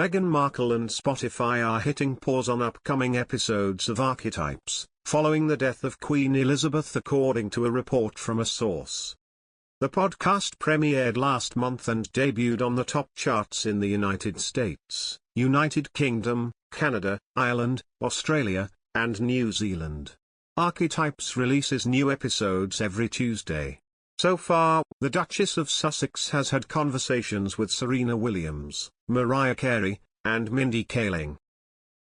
Meghan Markle and Spotify are hitting pause on upcoming episodes of Archetypes, following the death of Queen Elizabeth according to a report from a source. The podcast premiered last month and debuted on the top charts in the United States, United Kingdom, Canada, Ireland, Australia, and New Zealand. Archetypes releases new episodes every Tuesday. So far, the Duchess of Sussex has had conversations with Serena Williams, Mariah Carey, and Mindy Kaling.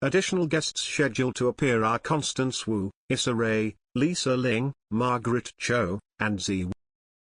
Additional guests scheduled to appear are Constance Wu, Issa Rae, Lisa Ling, Margaret Cho, and Zee.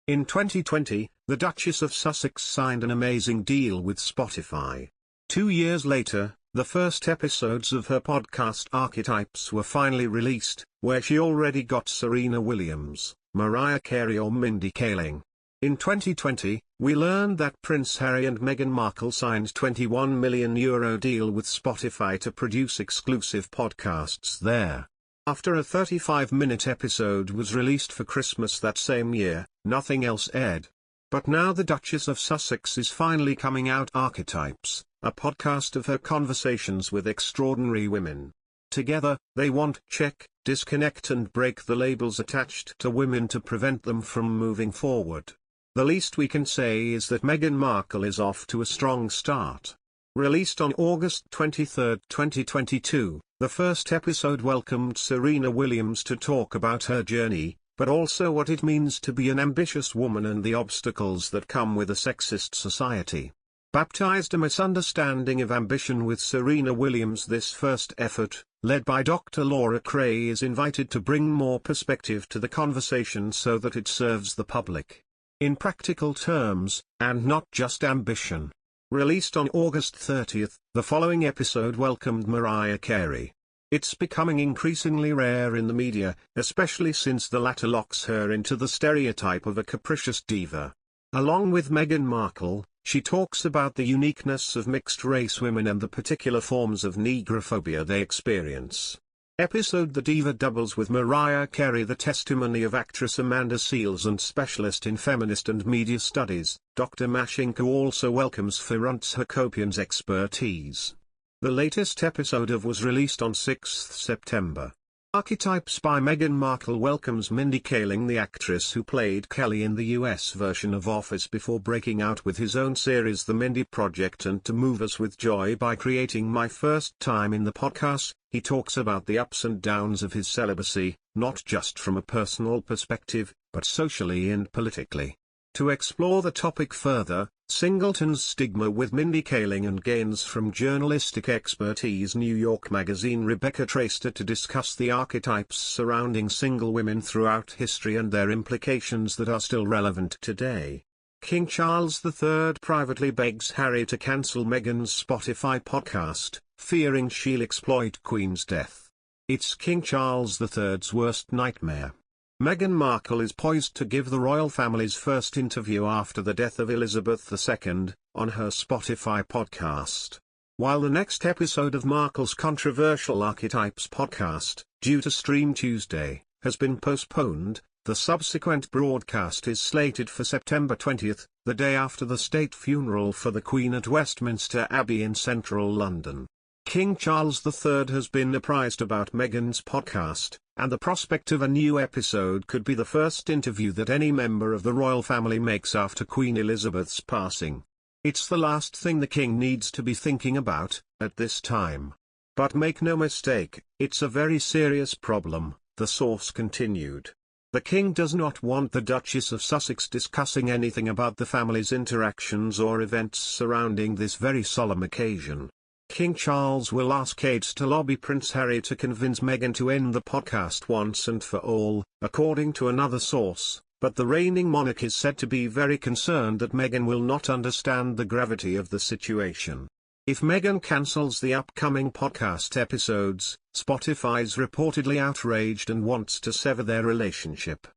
In 2020, the Duchess of Sussex signed an amazing deal with Spotify. 2 years later, the first episodes of her podcast Archetypes were finally released, where she already got Serena Williams, Mariah Carey or Mindy Kaling. In 2020, we learned that Prince Harry and Meghan Markle signed a €21 million deal with Spotify to produce exclusive podcasts there. After a 35-minute episode was released for Christmas that same year, nothing else aired. But now the Duchess of Sussex is finally coming out Archetypes, a podcast of her conversations with extraordinary women. Together, they want check, disconnect and break the labels attached to women to prevent them from moving forward. The least we can say is that Meghan Markle is off to a strong start. Released on August 23, 2022, the first episode welcomed Serena Williams to talk about her journey, but also what it means to be an ambitious woman and the obstacles that come with a sexist society. Baptized A Misunderstanding of Ambition with Serena Williams, this first effort, led by Dr. Laura Cray, is invited to bring more perspective to the conversation so that it serves the public. In practical terms, and not just ambition. Released on August 30, the following episode welcomed Mariah Carey. It's becoming increasingly rare in the media, especially since the latter locks her into the stereotype of a capricious diva. Along with Meghan Markle, she talks about the uniqueness of mixed-race women and the particular forms of negrophobia they experience. Episode The Diva doubles with Mariah Carey, the testimony of actress Amanda Seales, and specialist in feminist and media studies, Dr. Mashinka also welcomes Ferenc Hakopian's expertise. The latest episode was released on 6 September. Archetypes by Meghan Markle welcomes Mindy Kaling, the actress who played Kelly in the US version of Office before breaking out with his own series The Mindy Project, and to move us with joy by creating My First Time in the podcast. He talks about the ups and downs of his celibacy, not just from a personal perspective, but socially and politically. To explore the topic further, Singleton's Stigma with Mindy Kaling and Gains from Journalistic Expertise, New York Magazine. Rebecca traced her to discuss the archetypes surrounding single women throughout history and their implications that are still relevant today. King Charles III privately begs Harry to cancel Meghan's Spotify podcast, fearing she'll exploit Queen's death. It's King Charles III's worst nightmare. Meghan Markle is poised to give the royal family's first interview after the death of Elizabeth II, on her Spotify podcast. While the next episode of Markle's controversial Archetypes podcast, due to stream Tuesday, has been postponed, the subsequent broadcast is slated for September 20, the day after the state funeral for the Queen at Westminster Abbey in central London. King Charles III has been apprised about Meghan's podcast, and the prospect of a new episode could be the first interview that any member of the royal family makes after Queen Elizabeth's passing. It's the last thing the king needs to be thinking about, at this time. But make no mistake, it's a very serious problem, the source continued. The king does not want the Duchess of Sussex discussing anything about the family's interactions or events surrounding this very solemn occasion. King Charles will ask aides to lobby Prince Harry to convince Meghan to end the podcast once and for all, according to another source, but the reigning monarch is said to be very concerned that Meghan will not understand the gravity of the situation. If Meghan cancels the upcoming podcast episodes, Spotify's reportedly outraged and wants to sever their relationship.